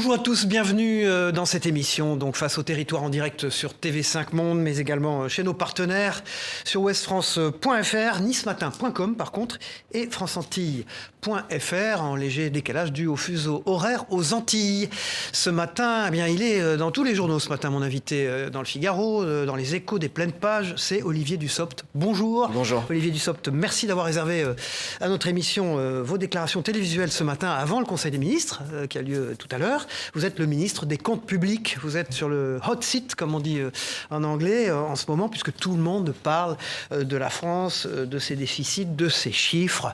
Bonjour à tous, bienvenue dans cette émission, donc face au territoire en direct sur TV5 Monde, mais également chez nos partenaires sur ouestfrance.fr, nicematin.com par contre, et franceantilles.fr en léger décalage dû au fuseau horaire aux Antilles. Ce matin, eh bien, il est dans tous les journaux ce matin, mon invité dans le Figaro, dans les Échos des pleines pages, c'est Olivier Dussopt. Bonjour. Bonjour. Olivier Dussopt, merci d'avoir réservé à notre émission vos déclarations télévisuelles ce matin avant le Conseil des ministres qui a lieu tout à l'heure. Vous êtes le ministre des Comptes publics, vous êtes sur le hot seat, comme on dit en anglais, en ce moment, puisque tout le monde parle de la France, de ses déficits, de ses chiffres.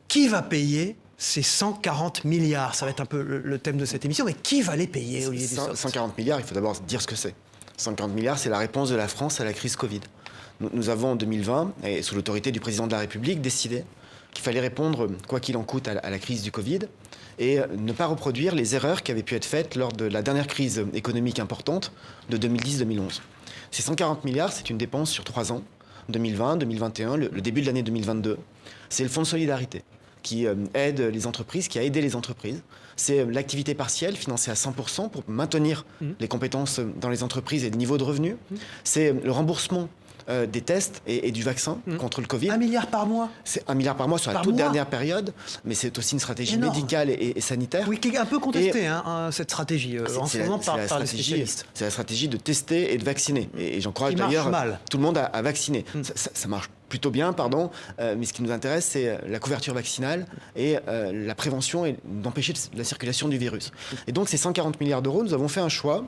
Qui va payer ces 140 milliards? Ça va être un peu le thème de cette émission, mais qui va les payer, Olivier Dussopt? 140 milliards, il faut d'abord dire ce que c'est. 140 milliards, c'est la réponse de la France à la crise Covid. Nous avons en 2020, et sous l'autorité du président de la République, décidé qu'il fallait répondre, quoi qu'il en coûte, à la crise du Covid et ne pas reproduire les erreurs qui avaient pu être faites lors de la dernière crise économique importante de 2010-2011. Ces 140 milliards, c'est une dépense sur 3 ans, 2020, 2021, le début de l'année 2022. C'est le fonds de solidarité qui aide les entreprises, qui a aidé les entreprises. C'est l'activité partielle financée à 100% pour maintenir les compétences dans les entreprises et le niveau de revenus. C'est le remboursement des tests et du vaccin contre le Covid. 1 milliard par mois? C'est 1 milliard par mois sur la toute dernière période, mais c'est aussi une stratégie médicale et sanitaire. Oui, qui est un peu contestée, cette stratégie, en ce moment par les spécialistes. C'est la stratégie de tester et de vacciner. Et j'encourage d'ailleurs tout le monde à vacciner. Ça marche plutôt bien, mais ce qui nous intéresse, c'est la couverture vaccinale et la prévention et d'empêcher la circulation du virus. Et donc, ces 140 milliards d'euros, nous avons fait un choix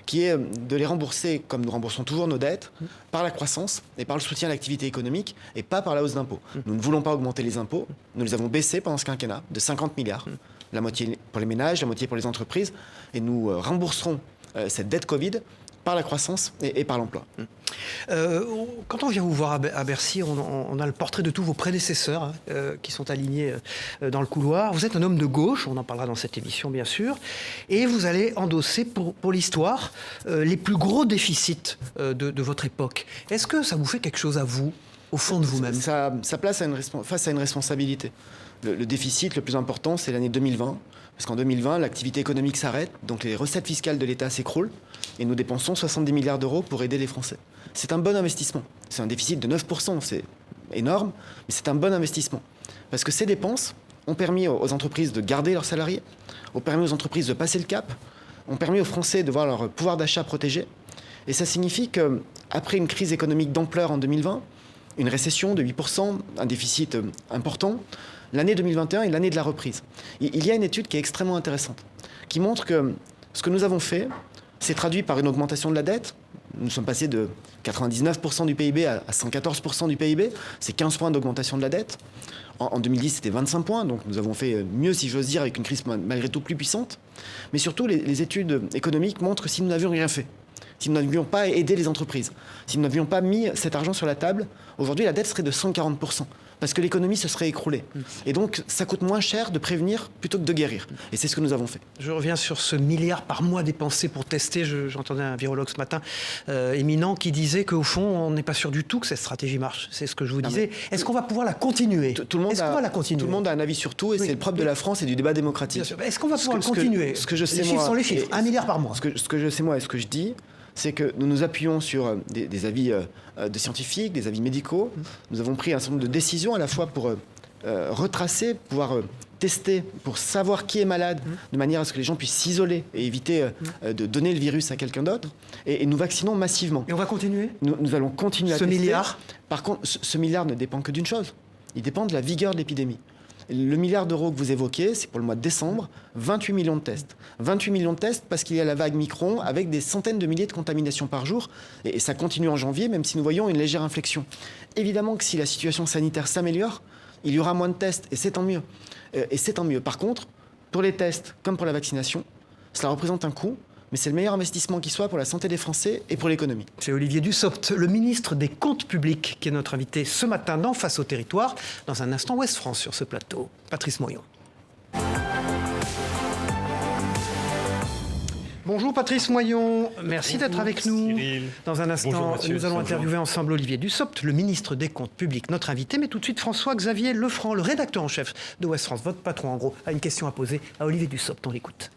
qui est de les rembourser, comme nous remboursons toujours nos dettes, par la croissance et par le soutien à l'activité économique et pas par la hausse d'impôts. Nous ne voulons pas augmenter les impôts, nous les avons baissés pendant ce quinquennat de 50 milliards, la moitié pour les ménages, la moitié pour les entreprises, et nous rembourserons cette dette Covid par la croissance et par l'emploi. Quand on vient vous voir à Bercy, on a le portrait de tous vos prédécesseurs qui sont alignés dans le couloir. Vous êtes un homme de gauche, on en parlera dans cette émission bien sûr, et vous allez endosser pour l'histoire les plus gros déficits de votre époque. Est-ce que ça vous fait quelque chose à vous, au fond de vous-même? Ça place face à une responsabilité. Le déficit le plus important, c'est l'année 2020. Parce qu'en 2020, l'activité économique s'arrête, donc les recettes fiscales de l'État s'écroulent, et nous dépensons 70 milliards d'euros pour aider les Français. C'est un bon investissement. C'est un déficit de 9%, c'est énorme, mais c'est un bon investissement. Parce que ces dépenses ont permis aux entreprises de garder leurs salariés, ont permis aux entreprises de passer le cap, ont permis aux Français de voir leur pouvoir d'achat protégé. Et ça signifie qu'après une crise économique d'ampleur en 2020, une récession de 8%, un déficit important, l'année 2021 est l'année de la reprise. Il y a une étude qui est extrêmement intéressante, qui montre que ce que nous avons fait s'est traduit par une augmentation de la dette. Nous sommes passés de 99% du PIB à 114% du PIB. C'est 15 points d'augmentation de la dette. En 2010, c'était 25 points, donc nous avons fait mieux, si j'ose dire, avec une crise malgré tout plus puissante. Mais surtout, les études économiques montrent que si nous n'avions rien fait, si nous n'avions pas aidé les entreprises, si nous n'avions pas mis cet argent sur la table, aujourd'hui la dette serait de 140%, parce que l'économie se serait écroulée. Et donc ça coûte moins cher de prévenir plutôt que de guérir. Et c'est ce que nous avons fait. Je reviens sur ce milliard par mois dépensé pour tester. J'entendais un virologue ce matin éminent qui disait qu'au fond, on n'est pas sûr du tout que cette stratégie marche. C'est ce que je vous disais. Est-ce qu'on va pouvoir la continuer? Tout le monde a un avis sur tout, et c'est le propre de la France et du débat démocratique. Est-ce qu'on va pouvoir le continuer? Ce que je sais, les chiffres sont les chiffres. 1 milliard par mois. Ce que je sais moi et ce que je dis, c'est que nous nous appuyons sur des avis de scientifiques, des avis médicaux. Nous avons pris un certain nombre de décisions à la fois pour retracer, pouvoir tester, pour savoir qui est malade, de manière à ce que les gens puissent s'isoler et éviter de donner le virus à quelqu'un d'autre. Et nous vaccinons massivement. Et on va continuer? Nous allons continuer à tester. Ce milliard? Par contre, ce milliard ne dépend que d'une chose. Il dépend de la vigueur de l'épidémie. Le milliard d'euros que vous évoquez, c'est pour le mois de décembre, 28 millions de tests. 28 millions de tests parce qu'il y a la vague Micron avec des centaines de milliers de contaminations par jour. Et ça continue en janvier, même si nous voyons une légère inflexion. Évidemment que si la situation sanitaire s'améliore, il y aura moins de tests, et c'est tant mieux. Par contre, pour les tests comme pour la vaccination, cela représente un coût, mais c'est le meilleur investissement qui soit pour la santé des Français et pour l'économie. C'est Olivier Dussopt, le ministre des Comptes publics, qui est notre invité ce matin dans Face au territoire. Dans un instant, Ouest France sur ce plateau. Patrice Moyon. Bonjour Patrice Moyon, merci d'être avec nous. Cyril. Dans un instant, Bonjour, Mathieu. nous allons Bonjour. interviewer ensemble Olivier Dussopt, le ministre des Comptes publics, notre invité, mais tout de suite François-Xavier Lefranc, le rédacteur en chef de Ouest France, votre patron en gros, a une question à poser à Olivier Dussopt, on l'écoute.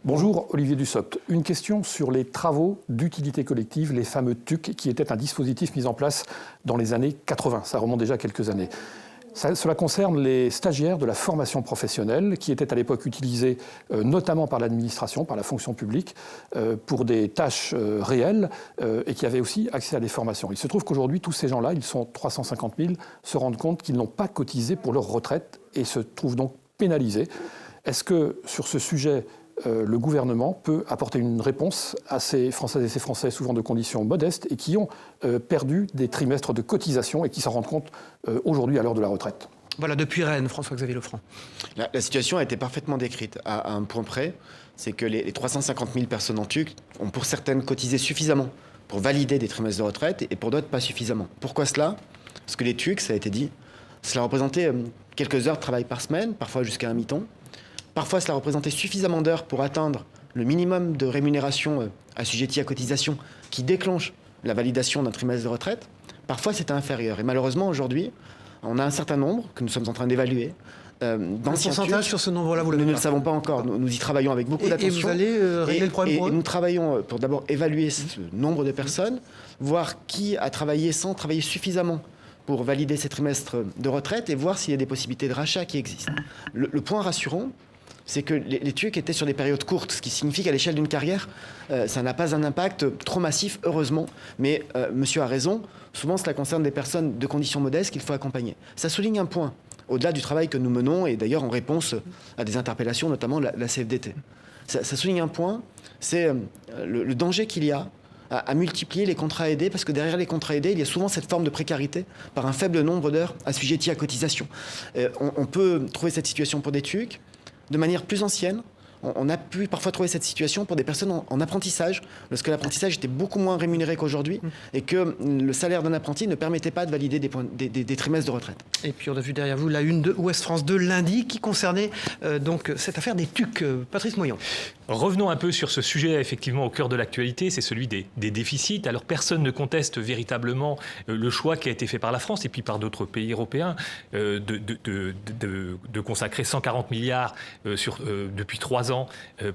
Bonjour, Olivier Dussopt. Une question sur les travaux d'utilité collective, les fameux TUC, qui étaient un dispositif mis en place dans les années 80. Ça remonte déjà à quelques années. Cela concerne les stagiaires de la formation professionnelle qui étaient à l'époque utilisés notamment par l'administration, par la fonction publique, pour des tâches réelles et qui avaient aussi accès à des formations. Il se trouve qu'aujourd'hui, tous ces gens-là, ils sont 350 000, se rendent compte qu'ils n'ont pas cotisé pour leur retraite et se trouvent donc pénalisés. Est-ce que sur ce sujet, le gouvernement peut apporter une réponse à ces Françaises et ces Français, souvent de conditions modestes, et qui ont perdu des trimestres de cotisation et qui s'en rendent compte aujourd'hui à l'heure de la retraite? Voilà, depuis Rennes, François-Xavier Lefranc. La situation a été parfaitement décrite à un point près, c'est que les 350 000 personnes en TUC ont pour certaines cotisé suffisamment pour valider des trimestres de retraite et pour d'autres pas suffisamment. Pourquoi cela? Parce que les TUC, ça a été dit, cela représentait quelques heures de travail par semaine, parfois jusqu'à un mi-temps. Parfois, cela représentait suffisamment d'heures pour atteindre le minimum de rémunération assujetti à cotisation qui déclenche la validation d'un trimestre de retraite. Parfois, c'était inférieur. Et malheureusement, aujourd'hui, on a un certain nombre que nous sommes en train d'évaluer. Un pourcentage sur ce nombre-là, vous l'avez Nous ne pas. le savons pas encore. Nous y travaillons avec beaucoup d'attention. Et vous allez régler le problème pour eux? Et nous travaillons pour d'abord évaluer ce nombre de personnes, voir qui a travaillé sans travailler suffisamment pour valider ces trimestres de retraite et voir s'il y a des possibilités de rachat qui existent. Le point rassurant, c'est que les TUC étaient sur des périodes courtes, ce qui signifie qu'à l'échelle d'une carrière, ça n'a pas un impact trop massif, heureusement. Mais monsieur a raison, souvent cela concerne des personnes de conditions modestes qu'il faut accompagner. Ça souligne un point, au-delà du travail que nous menons, et d'ailleurs en réponse à des interpellations, notamment la CFDT. Ça souligne un point, c'est le danger qu'il y a à multiplier les contrats aidés, parce que derrière les contrats aidés, il y a souvent cette forme de précarité par un faible nombre d'heures assujetties à cotisation. On peut trouver cette situation pour des TUC. De manière plus ancienne, on a pu parfois trouver cette situation pour des personnes en apprentissage, lorsque l'apprentissage était beaucoup moins rémunéré qu'aujourd'hui et que le salaire d'un apprenti ne permettait pas de valider des trimestres de retraite. Et puis on a vu derrière vous la une de Ouest France 2 lundi qui concernait donc cette affaire des TUC. Patrice Moyon. Revenons un peu sur ce sujet effectivement au cœur de l'actualité, c'est celui des déficits. Alors personne ne conteste véritablement le choix qui a été fait par la France et puis par d'autres pays européens de consacrer 140 milliards depuis 3 ans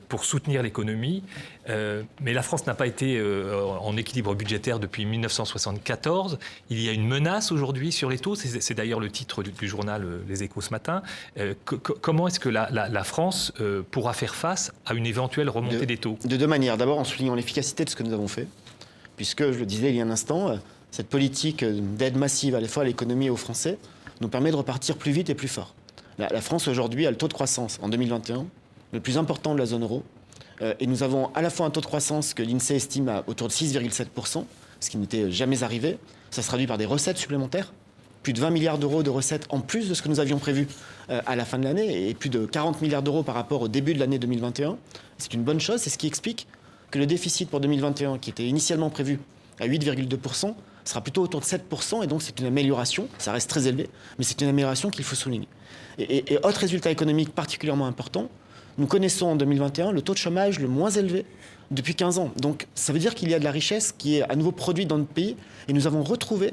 pour soutenir l'économie. Mais la France n'a pas été en équilibre budgétaire depuis 1974. Il y a une menace aujourd'hui sur les taux, c'est d'ailleurs le titre du journal Les Échos ce matin. Comment est-ce que la France pourra faire face à une éventuelle remontée des taux? De deux manières. D'abord en soulignant l'efficacité de ce que nous avons fait, puisque, je le disais il y a un instant, cette politique d'aide massive à l'effort à l'économie et aux Français nous permet de repartir plus vite et plus fort. La France aujourd'hui a le taux de croissance en 2021 le plus important de la zone euro, et nous avons à la fois un taux de croissance que l'INSEE estime à autour de 6,7%, ce qui n'était jamais arrivé. Ça se traduit par des recettes supplémentaires, plus de 20 milliards d'euros de recettes en plus de ce que nous avions prévu à la fin de l'année, et plus de 40 milliards d'euros par rapport au début de l'année 2021. C'est une bonne chose, c'est ce qui explique que le déficit pour 2021, qui était initialement prévu à 8,2%, sera plutôt autour de 7%, et donc c'est une amélioration, ça reste très élevé, mais c'est une amélioration qu'il faut souligner. Et autre résultat économique particulièrement important, nous connaissons en 2021 le taux de chômage le moins élevé depuis 15 ans. Donc ça veut dire qu'il y a de la richesse qui est à nouveau produite dans notre pays, et nous avons retrouvé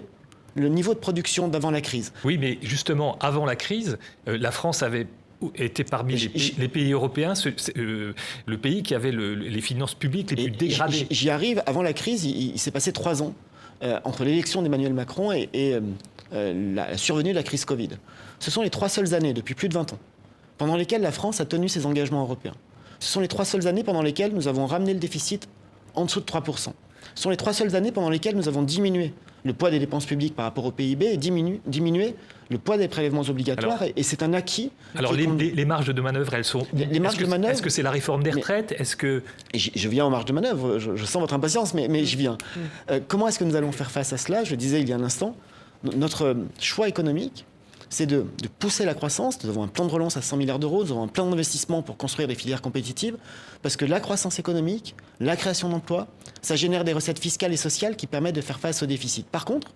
le niveau de production d'avant la crise. Oui, mais justement, avant la crise, la France avait été parmi les pays européens le pays qui avait les finances publiques les plus dégradées. J'y arrive. Avant la crise, il s'est passé 3 ans entre l'élection d'Emmanuel Macron et la survenue de la crise Covid. Ce sont les 3 seules années, depuis plus de 20 ans, pendant lesquelles la France a tenu ses engagements européens. Ce sont les 3 seules années pendant lesquelles nous avons ramené le déficit en dessous de 3%. Ce sont les 3 seules années pendant lesquelles nous avons diminué le poids des dépenses publiques par rapport au PIB et diminué le poids des prélèvements obligatoires. Alors, et c'est un acquis. Alors les marges de manœuvre, elles sont... Les marges de manœuvre... Est-ce que c'est la réforme des retraites? Est-ce que... Je viens aux marges de manœuvre, je sens votre impatience, mais j'y viens. Comment est-ce que nous allons faire face à cela? Je disais il y a un instant, notre choix économique, c'est de pousser la croissance. Nous avons un plan de relance à 100 milliards d'euros, nous avons un plan d'investissement pour construire des filières compétitives, parce que la croissance économique, la création d'emplois, ça génère des recettes fiscales et sociales qui permettent de faire face au déficit. Par contre,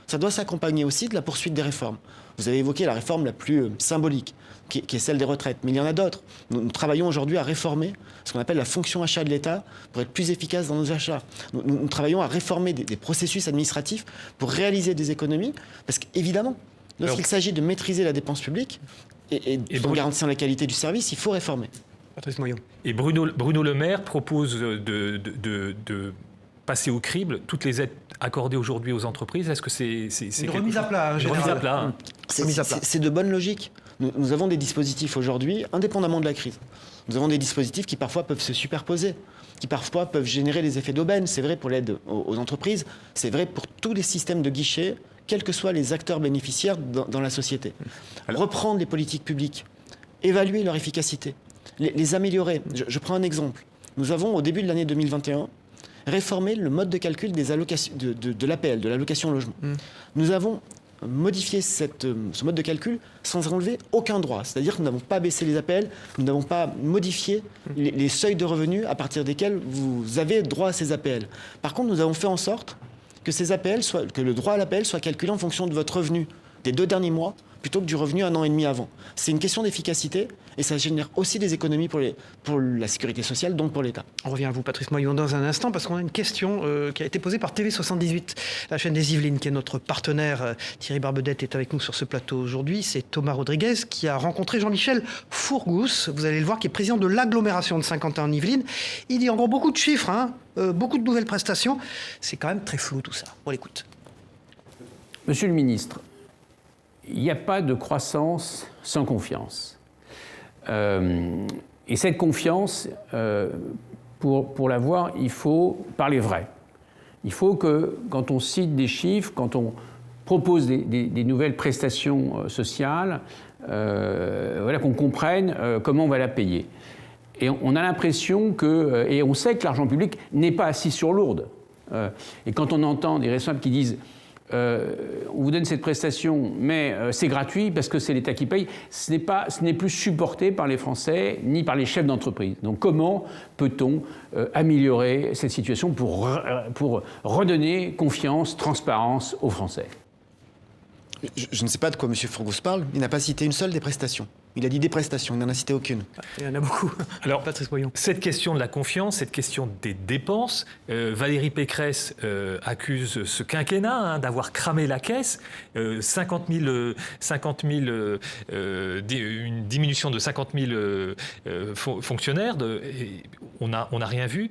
ça doit s'accompagner aussi de la poursuite des réformes. Vous avez évoqué la réforme la plus symbolique, qui est celle des retraites, mais il y en a d'autres. Nous travaillons aujourd'hui à réformer ce qu'on appelle la fonction achat de l'État pour être plus efficace dans nos achats. Nous travaillons à réformer des processus administratifs pour réaliser des économies, parce qu'évidemment, lorsqu'il s'agit de maîtriser la dépense publique et tout en garantissant la qualité du service, il faut réformer. Patrice Moyon. Et Bruno Le Maire propose de passer au crible toutes les aides accordées aujourd'hui aux entreprises. Est-ce que c'est une remise à plat, une remise à plat, hein. C'est de bonne logique. Nous avons des dispositifs aujourd'hui, indépendamment de la crise. Nous avons des dispositifs qui parfois peuvent se superposer, qui parfois peuvent générer des effets d'aubaine. C'est vrai pour l'aide aux entreprises, c'est vrai pour tous les systèmes de guichets, quels que soient les acteurs bénéficiaires dans la société. Alors, reprendre les politiques publiques, évaluer leur efficacité, les améliorer. Je prends un exemple. Nous avons, au début de l'année 2021, réformé le mode de calcul des allocations, de l'APL, de l'allocation logement. Nous avons modifié ce mode de calcul sans enlever aucun droit. C'est-à-dire que nous n'avons pas baissé les APL, nous n'avons pas modifié les seuils de revenus à partir desquels vous avez droit à ces APL. Par contre, nous avons fait en sorte que que le droit à l'APL soit calculé en fonction de votre revenu des 2 derniers mois, plutôt que du revenu 1 an et demi avant. C'est une question d'efficacité et ça génère aussi des économies pour la sécurité sociale, donc pour l'État. On revient à vous, Patrice Moyon, dans un instant, parce qu'on a une question qui a été posée par TV78, la chaîne des Yvelines, qui est notre partenaire. Thierry Barbedette est avec nous sur ce plateau aujourd'hui. C'est Thomas Rodriguez qui a rencontré Jean-Michel Fourgousse, vous allez le voir, qui est président de l'agglomération de Saint-Quentin en Yvelines. Il dit en gros beaucoup de chiffres, beaucoup de nouvelles prestations. C'est quand même très flou tout ça. On l'écoute. Monsieur le ministre, il n'y a pas de croissance sans confiance. Et cette confiance, pour l'avoir, il faut parler vrai. Il faut que, quand on cite des chiffres, quand on propose des nouvelles prestations sociales, qu'on comprenne comment on va la payer. Et on a l'impression et on sait que l'argent public n'est pas assis sur lourde. Et quand on entend des responsables qui disent on vous donne cette prestation, mais c'est gratuit parce que c'est l'État qui paye, ce n'est plus supporté par les Français ni par les chefs d'entreprise. Donc comment peut-on améliorer cette situation pour redonner confiance, transparence aux Français ? Je ne sais pas de quoi M. Fourgousse parle. Il n'a pas cité une seule des prestations. Il a dit des prestations, il n'en a cité aucune. Il y en a beaucoup. Alors, Patrice Moyon. Cette question de la confiance, cette question des dépenses, Valérie Pécresse accuse ce quinquennat d'avoir cramé la caisse. 50 000, une diminution de 50 000 fonctionnaires. On n'a rien vu.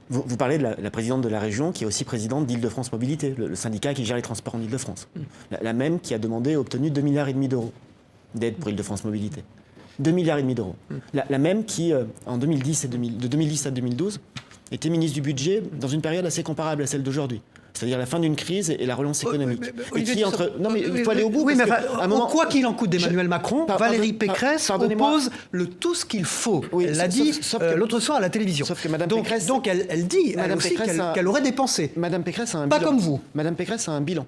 Vous parlez de la présidente de la région, qui est aussi présidente d'Île-de-France Mobilité, le syndicat qui gère les transports en Île-de-France. La même qui a demandé et obtenu 2,5 milliards d'euros d'aide pour Île-de-France Mobilité. 2,5 milliards d'euros. La même qui, en 2010 de 2010 à 2012, était ministre du Budget dans une période assez comparable à celle d'aujourd'hui. C'est-à-dire la fin d'une crise et la relance économique. Non, mais il faut aller au bout. Oui, mais moment, quoi qu'il en coûte d'Emmanuel Macron, Valérie Pécresse oppose le tout ce qu'il faut. Oui, elle l'a dit l'autre soir à la télévision. Sauf que Mme Pécresse... Donc elle dit aussi qu'elle aurait dépensé. Mme Pécresse a un bilan. Pas comme vous. Mme Pécresse a un bilan.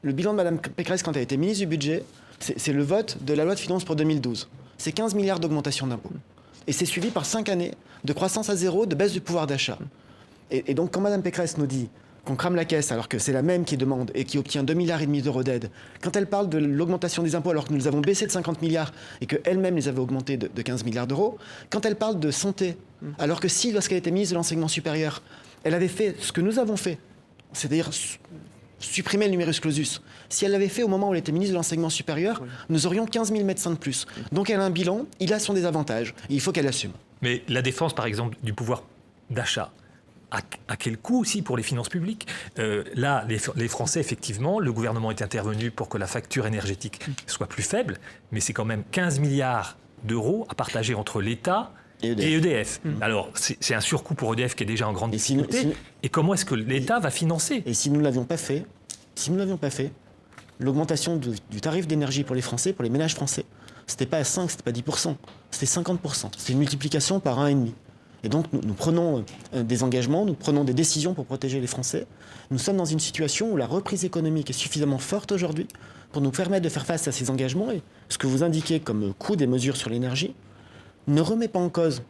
Le bilan de Mme Pécresse quand elle était ministre du Budget, c'est le vote de la loi de finances pour 2012. C'est 15 milliards d'augmentation d'impôts. Et c'est suivi par 5 années de croissance à zéro, de baisse du pouvoir d'achat. Et donc quand Mme Pécresse nous dit qu'on crame la caisse alors que c'est la même qui demande et qui obtient 2,5 milliards d'euros d'aide, quand elle parle de l'augmentation des impôts alors que nous les avons baissés de 50 milliards et qu'elle-même les avait augmentés de 15 milliards d'euros, quand elle parle de santé, alors que si, lorsqu'elle était ministre de l'enseignement supérieur, elle avait fait ce que nous avons fait, c'est-à-dire supprimer le numerus clausus, si elle l'avait fait au moment où elle était ministre de l'enseignement supérieur, nous aurions 15 000 médecins de plus. Donc elle a un bilan, il a son désavantage, et il faut qu'elle l'assume. Mais la défense, par exemple, du pouvoir d'achat, à quel coût aussi pour les finances publiques ? Là, les Français, effectivement, le gouvernement est intervenu pour que la facture énergétique soit plus faible, mais c'est quand même 15 milliards d'euros à partager entre l'État et EDF. Alors, c'est un surcoût pour EDF qui est déjà en grande difficulté. Et comment est-ce que l'État va financer ? Et si nous ne l'avions pas fait, l'augmentation du tarif d'énergie pour les Français, pour les ménages français, c'était pas à 5, c'était pas 10%, c'était 50%. C'était une multiplication par 1,5. Et donc, nous prenons des engagements, nous prenons des décisions pour protéger les Français. Nous sommes dans une situation où la reprise économique est suffisamment forte aujourd'hui pour nous permettre de faire face à ces engagements. Et ce que vous indiquez comme coût des mesures sur l'énergie ne remet pas en cause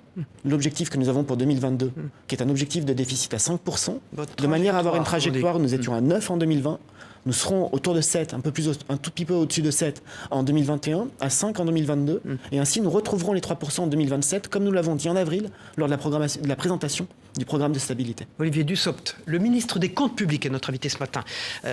l'objectif que nous avons pour 2022, qui est un objectif de déficit à 5%, de manière à avoir une trajectoire où nous étions à 9 en 2020. Nous serons autour de 7, un tout petit peu au-dessus de 7 en 2021, à 5 en 2022. Et ainsi, nous retrouverons les 3% en 2027, comme nous l'avons dit en avril, lors de la présentation du programme de stabilité. Olivier Dussopt, le ministre des Comptes publics, est notre invité ce matin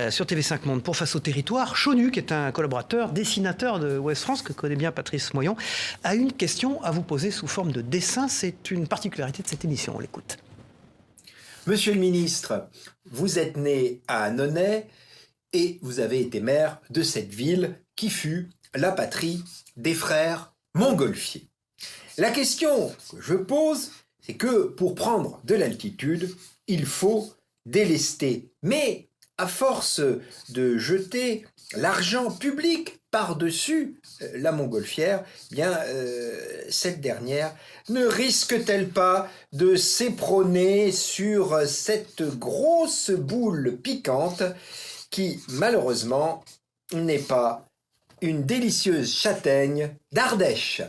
sur TV5 Monde pour Face au territoire. Chonu, qui est un collaborateur, dessinateur de Ouest France, que connaît bien Patrice Moyon, a une question à vous poser sous forme de dessin. C'est une particularité de cette émission. On l'écoute. Monsieur le ministre, vous êtes né à Annonay et vous avez été maire de cette ville qui fut la patrie des frères Montgolfier. La question que je pose, c'est que pour prendre de l'altitude, il faut délester. Mais à force de jeter l'argent public par-dessus la montgolfière, cette dernière ne risque-t-elle pas de s'éperonner sur cette grosse boule piquante qui, malheureusement, n'est pas une délicieuse châtaigne d'Ardèche?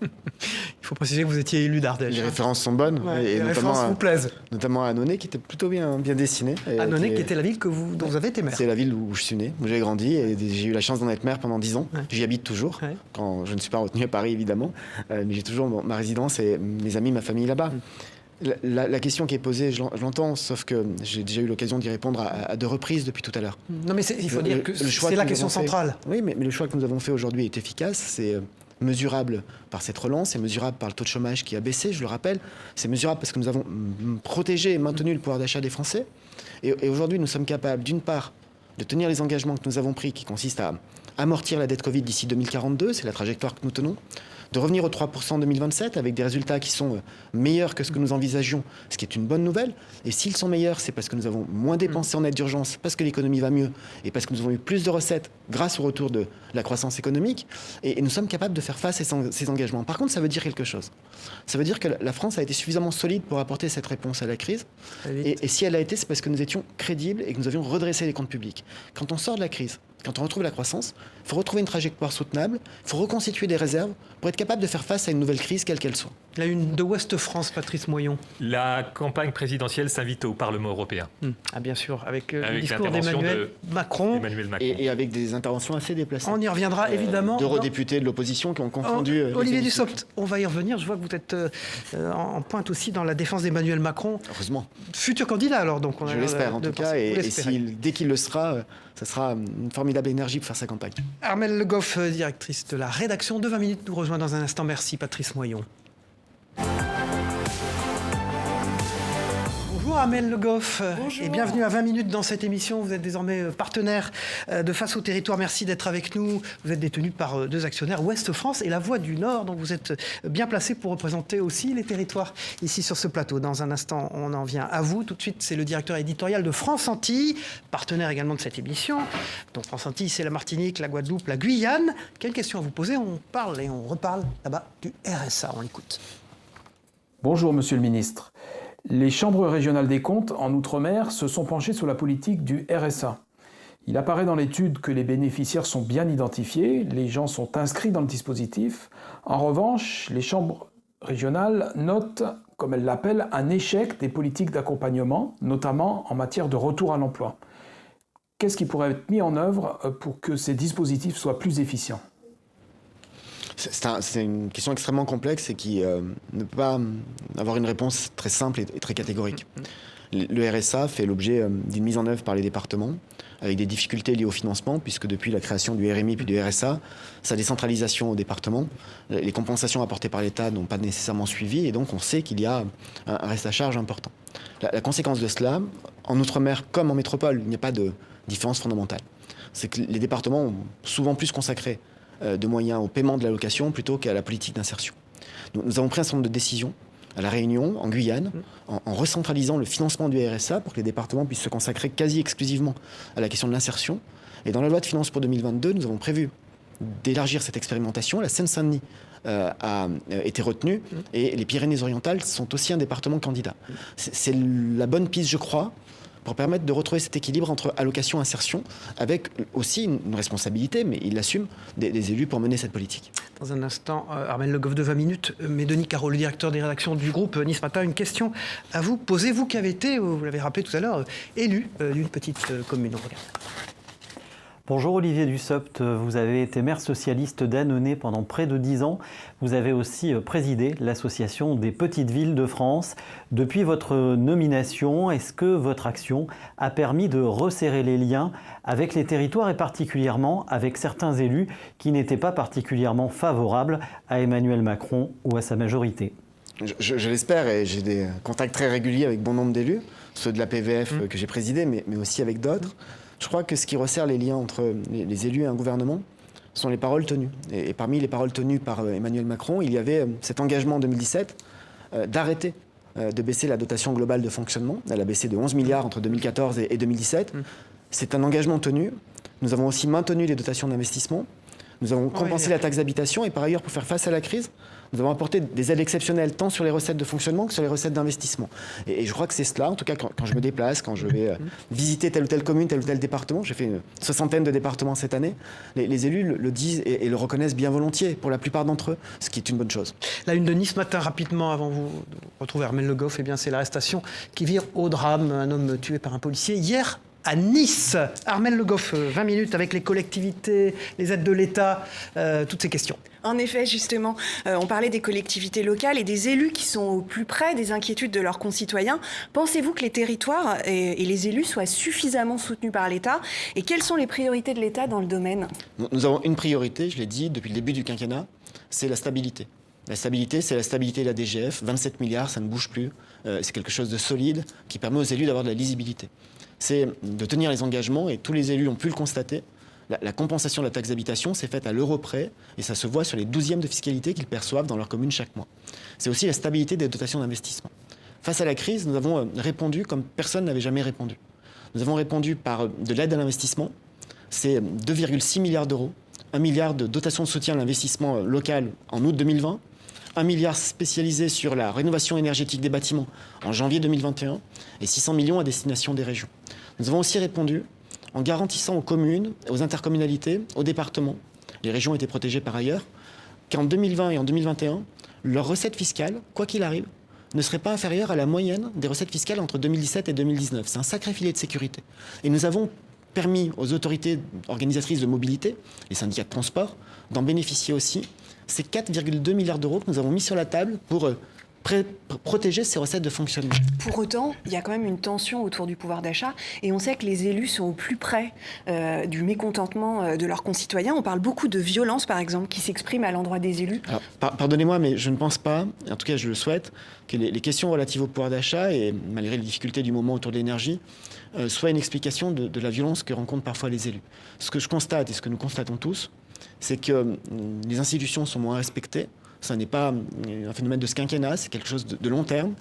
Il faut préciser que vous étiez élu d'Ardèche. Les références sont bonnes, Ouais, les références vous plaisent. Notamment à Annonay, qui était plutôt bien dessiné. Annonay, qui était la ville dont vous avez été maire. C'est la ville où je suis né, où j'ai grandi, et j'ai eu la chance d'en être maire pendant 10 ans. Ouais. J'y habite toujours, Ouais. quand je ne suis pas retenu à Paris, évidemment. Mais j'ai toujours ma résidence et mes amis, ma famille là-bas. La question qui est posée, je l'entends, sauf que j'ai déjà eu l'occasion d'y répondre à 2 reprises depuis tout à l'heure. Non, mais il faut dire que c'est la question centrale. Oui, mais le choix que nous avons fait aujourd'hui est efficace. C'est mesurable par cette relance, c'est mesurable par le taux de chômage qui a baissé, je le rappelle. C'est mesurable parce que nous avons protégé et maintenu le pouvoir d'achat des Français. Et aujourd'hui, nous sommes capables, d'une part, de tenir les engagements que nous avons pris, qui consistent à amortir la dette Covid d'ici 2042, c'est la trajectoire que nous tenons, de revenir aux 3% en 2027 avec des résultats qui sont meilleurs que ce que nous envisagions, ce qui est une bonne nouvelle. Et s'ils sont meilleurs, c'est parce que nous avons moins dépensé en aide d'urgence, parce que l'économie va mieux et parce que nous avons eu plus de recettes grâce au retour de la croissance économique. Et nous sommes capables de faire face à ces engagements. Par contre, ça veut dire quelque chose. Ça veut dire que la France a été suffisamment solide pour apporter cette réponse à la crise. Et si elle a été, c'est parce que nous étions crédibles et que nous avions redressé les comptes publics. Quand on sort de la crise, quand on retrouve la croissance, il faut retrouver une trajectoire soutenable, il faut reconstituer des réserves pour être capable de faire face à une nouvelle crise, quelle qu'elle soit. La une de Ouest France, Patrice Moyon. La campagne présidentielle s'invite au Parlement européen. Ah bien sûr, avec le discours l'intervention d'Emmanuel Macron. Emmanuel Macron. Et avec des interventions assez déplacées. On y reviendra évidemment. D'eurodéputés de l'opposition qui ont confondu... Olivier Dussopt, on va y revenir. Je vois que vous êtes en pointe aussi dans la défense d'Emmanuel Macron. Heureusement. Futur candidat alors, donc. Je l'espère en tout cas. Et dès qu'il le sera, ça sera une formidable énergie pour faire sa campagne. Armelle Le Goff, directrice de la rédaction de 20 minutes, nous rejoint dans un instant. Merci Patrice Moyon. Bonjour Armelle Le Goff. Bonjour. Et bienvenue à 20 minutes dans cette émission. Vous êtes désormais partenaire de Face au territoire. Merci d'être avec nous. Vous êtes détenu par 2 actionnaires, Ouest France et La Voix du Nord. Donc vous êtes bien placé pour représenter aussi les territoires ici sur ce plateau. Dans un instant, on en vient à vous. Tout de suite, c'est le directeur éditorial de France Antilles, partenaire également de cette émission. Donc France Antilles, c'est la Martinique, la Guadeloupe, la Guyane. Quelle question à vous poser? On parle et on reparle là-bas du RSA. On l'écoute. Bonjour Monsieur le Ministre. Les chambres régionales des comptes en Outre-mer se sont penchées sur la politique du RSA. Il apparaît dans l'étude que les bénéficiaires sont bien identifiés, les gens sont inscrits dans le dispositif. En revanche, les chambres régionales notent, comme elles l'appellent, un échec des politiques d'accompagnement, notamment en matière de retour à l'emploi. Qu'est-ce qui pourrait être mis en œuvre pour que ces dispositifs soient plus efficients ? C'est une question extrêmement complexe et qui ne peut pas avoir une réponse très simple et très catégorique. Le RSA fait l'objet d'une mise en œuvre par les départements, avec des difficultés liées au financement, puisque depuis la création du RMI puis du RSA, sa décentralisation au département, les compensations apportées par l'État n'ont pas nécessairement suivi, et donc on sait qu'il y a un reste à charge important. La conséquence de cela, en Outre-mer comme en métropole, il n'y a pas de différence fondamentale. C'est que les départements ont souvent plus consacré de moyens au paiement de l'allocation plutôt qu'à la politique d'insertion. Nous avons pris un certain nombre de décisions à La Réunion, en Guyane, en recentralisant le financement du RSA pour que les départements puissent se consacrer quasi exclusivement à la question de l'insertion. Et dans la loi de finances pour 2022, nous avons prévu d'élargir cette expérimentation. La Seine-Saint-Denis a été retenue et les Pyrénées-Orientales sont aussi un département candidat. C'est la bonne piste, je crois, pour permettre de retrouver cet équilibre entre allocation et insertion, avec aussi une responsabilité, mais il l'assume, des élus pour mener cette politique. Dans un instant, Armelle Le Goff de 20 minutes, mais Denis Caro, le directeur des rédactions du groupe Nice Matin, une question à vous poser. Vous qui avez été, vous l'avez rappelé tout à l'heure, élu d'une petite commune. On regarde. Bonjour Olivier Dussopt, vous avez été maire socialiste d'Annonay pendant près de 10 ans. Vous avez aussi présidé l'association des petites villes de France. Depuis votre nomination, est-ce que votre action a permis de resserrer les liens avec les territoires et particulièrement avec certains élus qui n'étaient pas particulièrement favorables à Emmanuel Macron ou à sa majorité ? Je l'espère, et j'ai des contacts très réguliers avec bon nombre d'élus, ceux de la PVF que j'ai présidé, mais aussi avec d'autres. Je crois que ce qui resserre les liens entre les élus et un gouvernement sont les paroles tenues. Et parmi les paroles tenues par Emmanuel Macron, il y avait cet engagement en 2017 d'arrêter de baisser la dotation globale de fonctionnement. Elle a baissé de 11 milliards entre 2014 et 2017. C'est un engagement tenu. Nous avons aussi maintenu les dotations d'investissement. Nous avons compensé la taxe d'habitation et par ailleurs, pour faire face à la crise, nous avons apporté des aides exceptionnelles tant sur les recettes de fonctionnement que sur les recettes d'investissement. Et je crois que c'est cela, en tout cas quand je me déplace, quand je vais visiter telle ou telle commune, tel ou tel département, j'ai fait une 60aine de départements cette année, les élus le disent et le reconnaissent bien volontiers pour la plupart d'entre eux, ce qui est une bonne chose. La une de Nice ce matin, rapidement, avant vous de retrouver Armelle Le Goff, c'est l'arrestation qui vire au drame, un homme tué par un policier hier à Nice. Armelle Le Goff, 20 minutes avec les collectivités, les aides de l'État, toutes ces questions. En effet, justement, on parlait des collectivités locales et des élus qui sont au plus près des inquiétudes de leurs concitoyens. Pensez-vous que les territoires et les élus soient suffisamment soutenus par l'État ? Et quelles sont les priorités de l'État dans le domaine ? Nous avons une priorité, je l'ai dit depuis le début du quinquennat, c'est la stabilité. La stabilité, c'est la stabilité de la DGF. 27 milliards, ça ne bouge plus. C'est quelque chose de solide qui permet aux élus d'avoir de la lisibilité. C'est de tenir les engagements, et tous les élus ont pu le constater. La compensation de la taxe d'habitation s'est faite à l'euro près, et ça se voit sur les 12e de fiscalité qu'ils perçoivent dans leur commune chaque mois. C'est aussi la stabilité des dotations d'investissement. Face à la crise, nous avons répondu comme personne n'avait jamais répondu. Nous avons répondu par de l'aide à l'investissement. C'est 2,6 milliards d'euros, 1 milliard de dotation de soutien à l'investissement local en août 2020, 1 milliard spécialisé sur la rénovation énergétique des bâtiments en janvier 2021 et 600 millions à destination des régions. Nous avons aussi répondu en garantissant aux communes, aux intercommunalités, aux départements, les régions étaient protégées par ailleurs, qu'en 2020 et en 2021, leurs recettes fiscales, quoi qu'il arrive, ne seraient pas inférieures à la moyenne des recettes fiscales entre 2017 et 2019. C'est un sacré filet de sécurité. Et nous avons permis aux autorités organisatrices de mobilité, les syndicats de transport, d'en bénéficier aussi. C'est 4,2 milliards d'euros que nous avons mis sur la table pour protéger ces recettes de fonctionnement. Pour autant, il y a quand même une tension autour du pouvoir d'achat et on sait que les élus sont au plus près du mécontentement de leurs concitoyens. On parle beaucoup de violence, par exemple, qui s'exprime à l'endroit des élus. Alors, pardonnez-moi, mais je ne pense pas, en tout cas je le souhaite, que les questions relatives au pouvoir d'achat, et malgré les difficultés du moment autour de l'énergie, soient une explication de la violence que rencontrent parfois les élus. Ce que je constate, et ce que nous constatons tous, c'est que les institutions sont moins respectées. Ça n'est pas un phénomène de ce quinquennat, c'est quelque chose de long terme,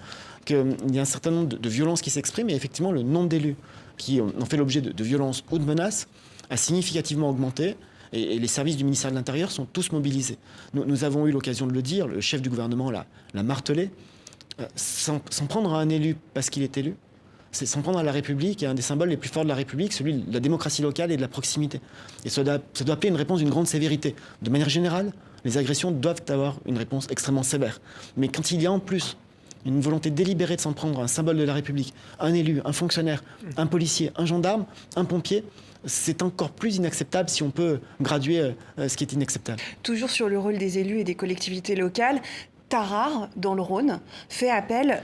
qu'il y a un certain nombre de violences qui s'expriment, et effectivement le nombre d'élus qui ont fait l'objet de violences ou de menaces a significativement augmenté, et les services du ministère de l'Intérieur sont tous mobilisés. Nous avons eu l'occasion de le dire, le chef du gouvernement l'a martelé, s'en prendre à un élu parce qu'il est élu, c'est s'en prendre à la République, et un des symboles les plus forts de la République, celui de la démocratie locale et de la proximité. Et ça doit appeler une réponse d'une grande sévérité. De manière générale, les agressions doivent avoir une réponse extrêmement sévère. Mais quand il y a en plus une volonté délibérée de s'en prendre à un symbole de la République, un élu, un fonctionnaire, un policier, un gendarme, un pompier, c'est encore plus inacceptable si on peut graduer ce qui est inacceptable. Toujours sur le rôle des élus et des collectivités locales, Tarare, dans le Rhône, fait appel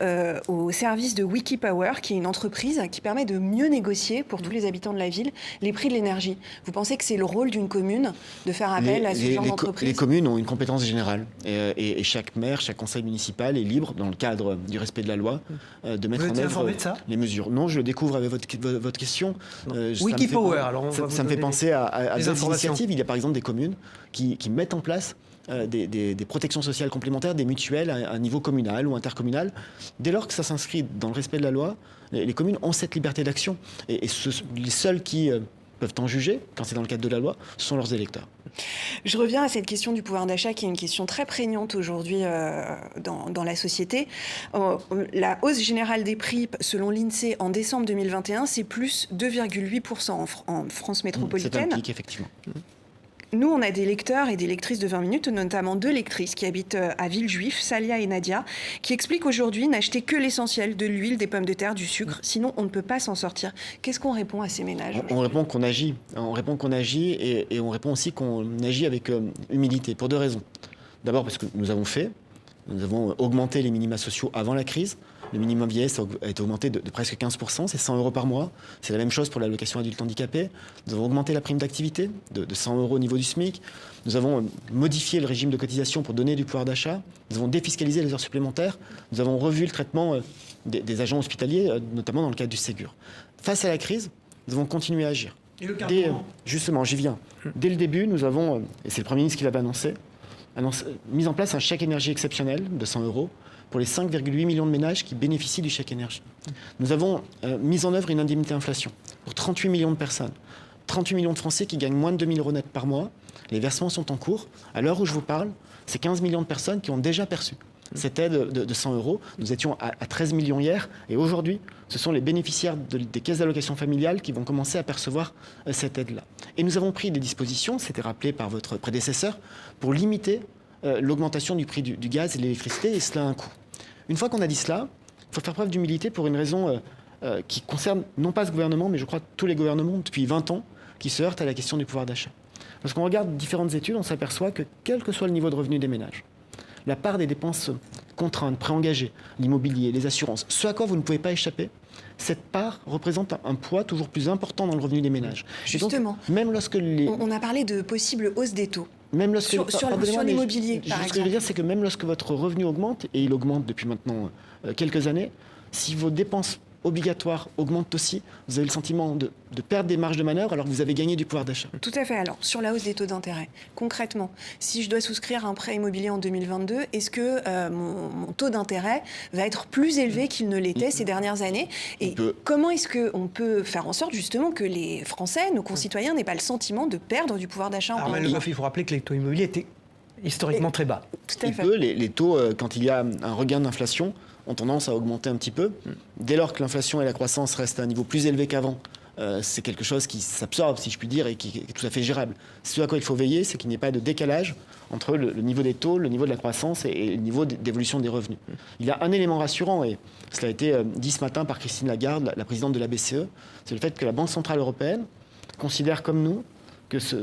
au service de Wikipower, qui est une entreprise qui permet de mieux négocier pour tous les habitants de la ville les prix de l'énergie. Vous pensez que c'est le rôle d'une commune de faire appel à ce genre d'entreprise ? Les communes ont une compétence générale et chaque maire, chaque conseil municipal est libre, dans le cadre du respect de la loi, de mettre en œuvre les mesures. Non, je le découvre avec votre question. Wikipower, alors ça me fait penser à d'autres initiatives. Il y a par exemple des communes qui mettent en place des protections sociales complémentaires, des mutuelles à un niveau communal ou intercommunal. Dès lors que ça s'inscrit dans le respect de la loi, les communes ont cette liberté d'action. Et les seuls qui peuvent en juger, quand c'est dans le cadre de la loi, ce sont leurs électeurs. Je reviens à cette question du pouvoir d'achat, qui est une question très prégnante aujourd'hui dans la société. La hausse générale des prix, selon l'INSEE, en décembre 2021, c'est plus 2,8% en France métropolitaine. C'est un pic, effectivement. Nous, on a des lecteurs et des lectrices de 20 minutes, notamment 2 lectrices qui habitent à Villejuif, Salia et Nadia, qui expliquent aujourd'hui n'acheter que l'essentiel, de l'huile, des pommes de terre, du sucre, sinon on ne peut pas s'en sortir. Qu'est-ce qu'on répond à ces ménages? On répond qu'on agit. On répond qu'on agit et on répond aussi qu'on agit avec humilité, pour 2 raisons. D'abord parce que nous avons augmenté les minima sociaux avant la crise. Le minimum vieillesse a été augmenté de presque 15%, c'est 100 € par mois. C'est la même chose pour l'allocation adulte handicapé. Nous avons augmenté la prime d'activité de 100 € au niveau du SMIC. Nous avons modifié le régime de cotisation pour donner du pouvoir d'achat. Nous avons défiscalisé les heures supplémentaires. Nous avons revu le traitement des agents hospitaliers, notamment dans le cadre du Ségur. Face à la crise, nous avons continué à agir. Et le carburant ? Justement, j'y viens. Dès le début, nous avons, et c'est le Premier ministre qui l'avait annoncé, mis en place un chèque énergie exceptionnel de 100 € pour les 5,8 millions de ménages qui bénéficient du chèque énergie. Nous avons mis en œuvre une indemnité inflation pour 38 millions de personnes. 38 millions de Français qui gagnent moins de 2 000 € net par mois. Les versements sont en cours. À l'heure où je vous parle, c'est 15 millions de personnes qui ont déjà perçu cette aide de 100 €. Nous étions à 13 millions hier. Et aujourd'hui, ce sont les bénéficiaires des caisses d'allocation familiale qui vont commencer à percevoir cette aide-là. Et nous avons pris des dispositions, c'était rappelé par votre prédécesseur, pour limiter l'augmentation du prix du gaz et de l'électricité. Et cela a un coût. Une fois qu'on a dit cela, il faut faire preuve d'humilité pour une raison qui concerne non pas ce gouvernement, mais je crois tous les gouvernements depuis 20 ans qui se heurtent à la question du pouvoir d'achat. Lorsqu'on regarde différentes études, on s'aperçoit que quel que soit le niveau de revenu des ménages, la part des dépenses contraintes, préengagées, l'immobilier, les assurances, ce à quoi vous ne pouvez pas échapper, cette part représente un poids toujours plus important dans le revenu des ménages. Justement, donc, même lorsque on a parlé de possible hausse des taux. Même lorsque, sur l'immobilier, par exemple. Ce que je veux dire, c'est que même lorsque votre revenu augmente, et il augmente depuis maintenant quelques années, si vos dépenses obligatoires augmentent aussi, vous avez le sentiment de perdre des marges de manœuvre alors que vous avez gagné du pouvoir d'achat. Tout à fait. Alors, sur la hausse des taux d'intérêt, concrètement, si je dois souscrire un prêt immobilier en 2022, est-ce que mon taux d'intérêt va être plus élevé qu'il ne l'était ces dernières années? Et comment est-ce qu'on peut faire en sorte justement que les Français, nos concitoyens, n'aient pas le sentiment de perdre du pouvoir d'achat en Il faut rappeler que les taux immobiliers étaient historiquement très bas. Tout à fait. Les taux, quand il y a un regain d'inflation, ont tendance à augmenter un petit peu. Dès lors que l'inflation et la croissance restent à un niveau plus élevé qu'avant, c'est quelque chose qui s'absorbe, si je puis dire, et qui est tout à fait gérable. Ce à quoi il faut veiller, c'est qu'il n'y ait pas de décalage entre le niveau des taux, le niveau de la croissance et le niveau d'évolution des revenus. Il y a un élément rassurant, et cela a été dit ce matin par Christine Lagarde, la présidente de la BCE, c'est le fait que la Banque centrale européenne considère comme nous que ce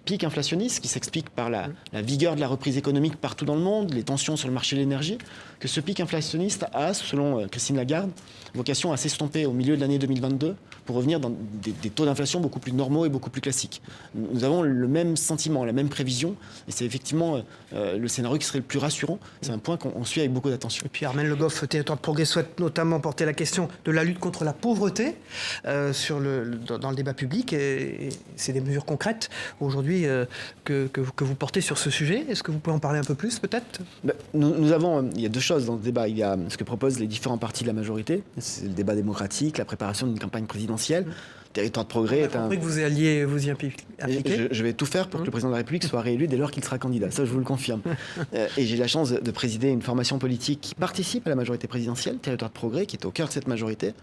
pic inflationniste, qui s'explique par la vigueur de la reprise économique partout dans le monde, les tensions sur le marché de l'énergie, que ce pic inflationniste a, selon Christine Lagarde, vocation à s'estomper au milieu de l'année 2022 pour revenir dans des taux d'inflation beaucoup plus normaux et beaucoup plus classiques. Nous avons le même sentiment, la même prévision, et c'est effectivement le scénario qui serait le plus rassurant. C'est un point qu'on suit avec beaucoup d'attention. Et puis Armelle Le Goff, Territoire de Progrès, souhaite notamment porter la question de la lutte contre la pauvreté dans le débat public. Et c'est des mesures concrètes aujourd'hui que vous portez sur ce sujet. Est-ce que vous pouvez en parler un peu plus, peut-être ? Nous avons, il y a 2 choses dans ce débat. Il y a ce que proposent les différents partis de la majorité, c'est le débat démocratique, la préparation d'une campagne présidentielle. Territoire de Progrès est un... que vous alliez vous y impliquer. Je vais tout faire pour que le président de la République soit réélu dès lors qu'il sera candidat. Ça, je vous le confirme. Et j'ai la chance de présider une formation politique qui participe à la majorité présidentielle, Territoire de Progrès, qui est au cœur de cette majorité.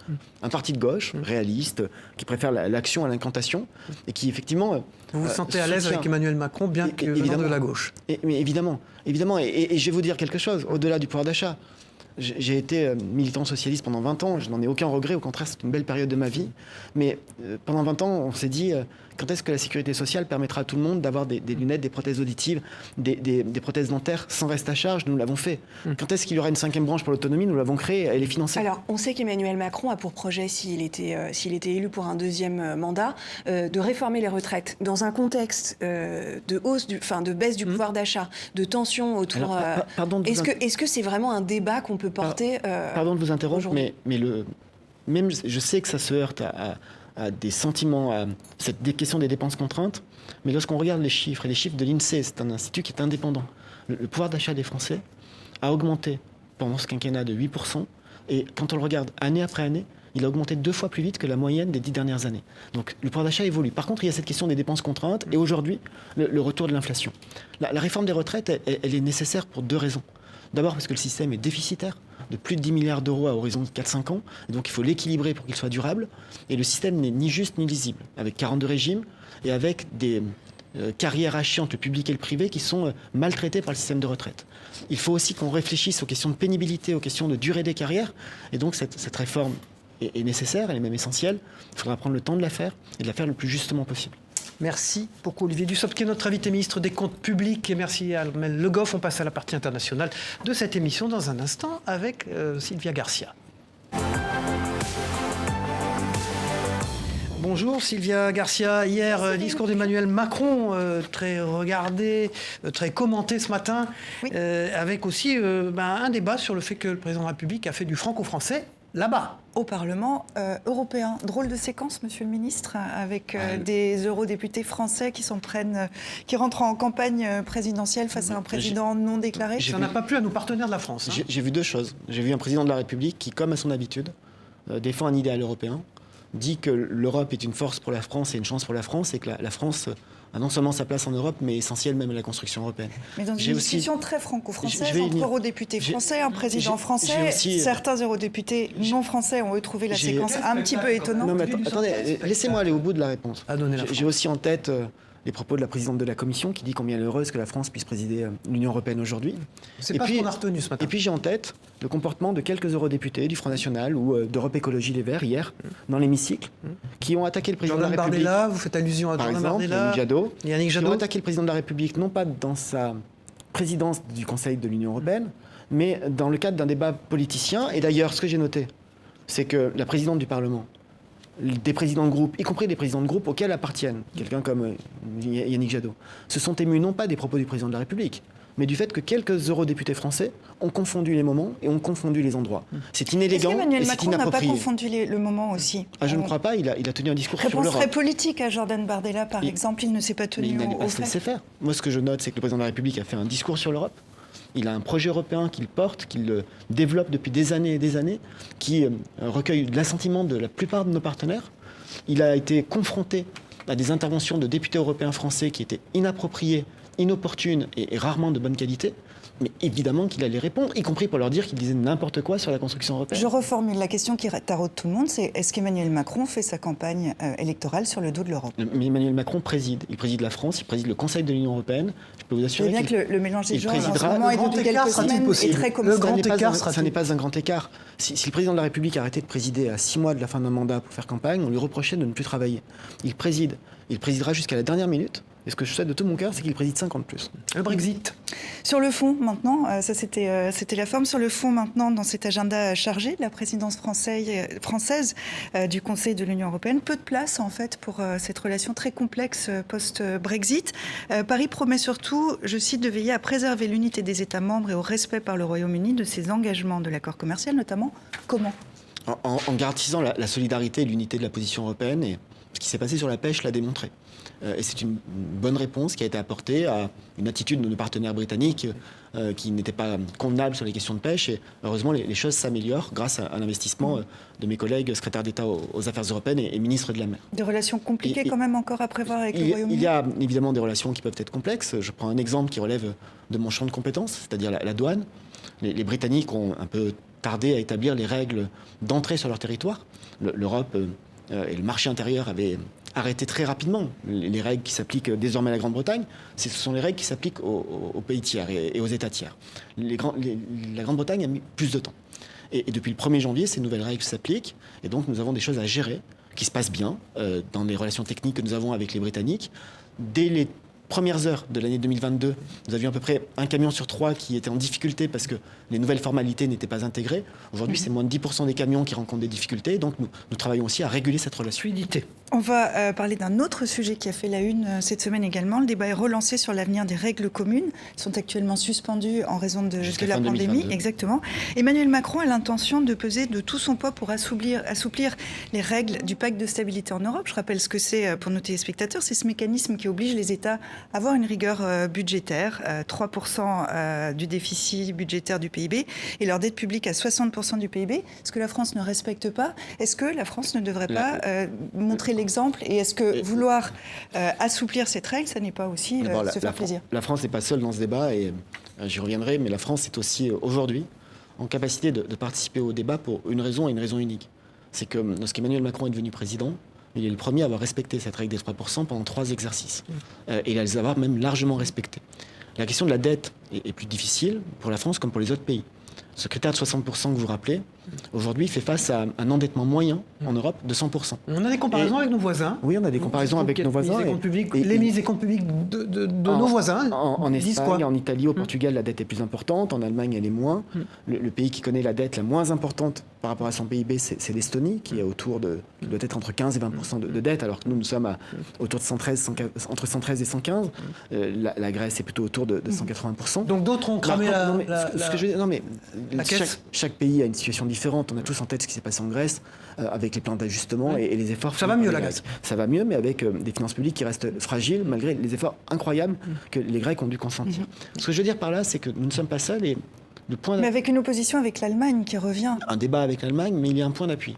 Un parti de gauche, réaliste, qui préfère l'action à l'incantation et qui, effectivement... Vous vous sentez à l'aise avec Emmanuel Macron, bien que venant de la gauche. Mais évidemment. Et je vais vous dire quelque chose, au-delà du pouvoir d'achat. J'ai été militant socialiste pendant 20 ans, je n'en ai aucun regret, au contraire c'est une belle période de ma vie. Mais pendant 20 ans, on s'est dit, quand est-ce que la sécurité sociale permettra à tout le monde d'avoir des lunettes, des prothèses auditives, des prothèses dentaires sans reste à charge? Nous l'avons fait. Quand est-ce qu'il y aura une 5e branche pour l'autonomie? Nous l'avons créée, elle est financée. Alors, on sait qu'Emmanuel Macron a pour projet, s'il était élu pour un 2e mandat, de réformer les retraites dans un contexte de baisse du pouvoir d'achat, de tension autour... Est-ce que c'est vraiment un débat qu'on peut porter Pardon de vous interrompre, mais même je sais que ça se heurte à des sentiments, à cette question des dépenses contraintes, mais lorsqu'on regarde les chiffres, et les chiffres de l'INSEE, c'est un institut qui est indépendant, le pouvoir d'achat des Français a augmenté pendant ce quinquennat de 8%, et quand on le regarde année après année, il a augmenté 2 fois plus vite que la moyenne des 10 dernières années. Donc le pouvoir d'achat évolue. Par contre, il y a cette question des dépenses contraintes, et aujourd'hui, le retour de l'inflation. La réforme des retraites, elle est nécessaire pour 2 raisons. D'abord parce que le système est déficitaire, de plus de 10 milliards d'euros à horizon de 4-5 ans. Et donc il faut l'équilibrer pour qu'il soit durable. Et le système n'est ni juste ni lisible, avec 42 régimes et avec des carrières hachées entre le public et le privé qui sont maltraitées par le système de retraite. Il faut aussi qu'on réfléchisse aux questions de pénibilité, aux questions de durée des carrières. Et donc cette réforme est nécessaire, elle est même essentielle. Il faudra prendre le temps de la faire et de la faire le plus justement possible. Merci beaucoup Olivier Dussopt, qui est notre invité ministre des Comptes publics. Et merci à Armelle Le Goff. On passe à la partie internationale de cette émission dans un instant avec Sylvia Garcia. Bonjour Sylvia Garcia. Hier, discours d'Emmanuel Macron, très regardé, très commenté ce matin, oui. Avec aussi un débat sur le fait que le président de la République a fait du franco-français là-bas. Au Parlement européen. Drôle de séquence, monsieur le ministre, avec des eurodéputés français qui rentrent en campagne présidentielle face à un président non déclaré. Ça n'a pas plu à nos partenaires de la France. Hein. J'ai vu deux choses. J'ai vu un président de la République qui, comme à son habitude, défend un idéal européen, dit que l'Europe est une force pour la France et une chance pour la France, et que la France a non seulement sa place en Europe, mais essentielle même à la construction européenne. Mais dans une discussion très franco-française, entre eurodéputés français, un président français, certains eurodéputés non français ont trouvé la séquence un petit peu étonnante. Non, mais attendez, laissez-moi aller au bout de la réponse. J'ai aussi en tête les propos de la présidente de la Commission qui dit combien elle est heureuse que la France puisse présider l'Union européenne aujourd'hui. C'est pas ce qu'on a retenu ce matin. Et puis j'ai en tête le comportement de quelques eurodéputés du Front National ou d'Europe Écologie Les Verts hier, dans l'hémicycle, qui ont attaqué le président de la République. Bardella, vous faites allusion à Jordan Bardella, Yannick Jadot, qui ont attaqué le président de la République, non pas dans sa présidence du Conseil de l'Union européenne, mais dans le cadre d'un débat politicien. Et d'ailleurs, ce que j'ai noté, c'est que la présidente du Parlement, des présidents de groupe, y compris des présidents de groupe auxquels appartiennent quelqu'un comme Yannick Jadot, se sont émus non pas des propos du président de la République, mais du fait que quelques eurodéputés français ont confondu les moments et ont confondu les endroits. C'est inélégant et c'est inapproprié. Est-ce qu'Emmanuel Macron n'a pas confondu le moment aussi? Je ne crois pas, il a tenu un discours sur l'Europe. Réponse très politique à Jordan Bardella, par exemple, il ne s'est pas tenu au fait. Laisser faire. Moi, ce que je note, c'est que le président de la République a fait un discours sur l'Europe. Il a un projet européen qu'il porte, qu'il développe depuis des années et des années, qui recueille l'assentiment de la plupart de nos partenaires. Il a été confronté à des interventions de députés européens français qui étaient inappropriées, inopportunes et rarement de bonne qualité. Mais évidemment qu'il allait répondre, y compris pour leur dire qu'il disait n'importe quoi sur la construction européenne. Je reformule la question qui taraude tout le monde, c'est est-ce qu'Emmanuel Macron fait sa campagne électorale sur le dos de l'Europe? Mais Emmanuel Macron préside. Il préside la France, il préside le Conseil de l'Union européenne. Je peux vous assurer bien que le mélange des genres en ce moment et depuis quelques semaines est très commun. Ça n'est pas un grand écart. Si le président de la République a arrêté de présider à 6 mois de la fin d'un mandat pour faire campagne, on lui reprochait de ne plus travailler. Il préside. Il présidera jusqu'à la dernière minute. Et ce que je souhaite de tout mon cœur, c'est qu'il préside 5 ans de plus. Le Brexit. Sur le fond, maintenant, ça c'était la forme. Sur le fond, maintenant, dans cet agenda chargé de la présidence française du Conseil de l'Union européenne, peu de place, en fait, pour cette relation très complexe post-Brexit. Paris promet surtout, je cite, de veiller à préserver l'unité des États membres et au respect par le Royaume-Uni de ses engagements de l'accord commercial, notamment. Comment ? En garantissant la solidarité et l'unité de la position européenne. Et ce qui s'est passé sur la pêche l'a démontré. Et c'est une bonne réponse qui a été apportée à une attitude de nos partenaires britanniques qui n'était pas convenable sur les questions de pêche. Et heureusement, les choses s'améliorent grâce à l'investissement de mes collègues secrétaires d'État aux Affaires européennes et ministres de la mer. Des relations compliquées quand même encore à prévoir avec le Royaume-Uni. Il y a évidemment des relations qui peuvent être complexes. Je prends un exemple qui relève de mon champ de compétences, c'est-à-dire la douane. Les Britanniques ont un peu tardé à établir les règles d'entrée sur leur territoire. L'Europe et le marché intérieur avaient arrêté très rapidement les règles qui s'appliquent désormais à la Grande-Bretagne. Ce sont les règles qui s'appliquent aux pays tiers et aux États tiers. La Grande-Bretagne a mis plus de temps. Et depuis le 1er janvier, ces nouvelles règles s'appliquent. Et donc, nous avons des choses à gérer qui se passent bien dans les relations techniques que nous avons avec les Britanniques. Dès les premières heures de l'année 2022, nous avions à peu près un camion sur 3 qui était en difficulté parce que les nouvelles formalités n'étaient pas intégrées. Aujourd'hui, c'est moins de 10% des camions qui rencontrent des difficultés. Donc, nous travaillons aussi à réguler cette relation. Fluidité. On va parler d'un autre sujet qui a fait la une cette semaine également. Le débat est relancé sur l'avenir des règles communes. Elles sont actuellement suspendues en raison de la pandémie. 2022. Exactement. Emmanuel Macron a l'intention de peser de tout son poids pour assouplir les règles du pacte de stabilité en Europe. Je rappelle ce que c'est pour nos téléspectateurs. C'est ce mécanisme qui oblige les États à avoir une rigueur budgétaire, 3% du déficit budgétaire du PIB et leur dette publique à 60% du PIB. Ce que la France ne respecte pas, est-ce que la France ne devrait pas montrer l'exemple, et est-ce que vouloir assouplir cette règle, ça n'est pas aussi se faire plaisir? La France n'est pas seule dans ce débat, et j'y reviendrai, mais la France est aussi aujourd'hui en capacité de participer au débat pour une raison et une raison unique. C'est que lorsqu'Emmanuel Macron est devenu président, Il est le premier à avoir respecté cette règle des 3% pendant 3 exercices. Et à les avoir même largement respectés. La question de la dette est plus difficile pour la France comme pour les autres pays. Ce critère de 60% que vous rappelez, aujourd'hui, fait face à un endettement moyen en Europe de 100%. On a des comparaisons avec nos voisins. Oui, on a des comparaisons avec nos voisins. Les ministres des comptes publics de nos voisins. En disent quoi? Espagne, en Italie, au Portugal, la dette est plus importante. En Allemagne, elle est moins. Le pays qui connaît la dette la moins importante par rapport à son PIB, c'est l'Estonie, qui doit être entre 15 et 20% de dette, alors que nous sommes autour de entre 113 et 115. La Grèce est plutôt autour de 180%. Donc d'autres ont cramé chaque pays a une situation différente. On a tous en tête ce qui s'est passé en Grèce avec les plans d'ajustement et les efforts. Ça va mieux, la Grèce. Ça va mieux, mais avec des finances publiques qui restent fragiles malgré les efforts incroyables que les Grecs ont dû consentir. Ce que je veux dire par là, c'est que nous ne sommes pas seuls et mais avec une opposition avec l'Allemagne qui revient. Un débat avec l'Allemagne, mais il y a un point d'appui.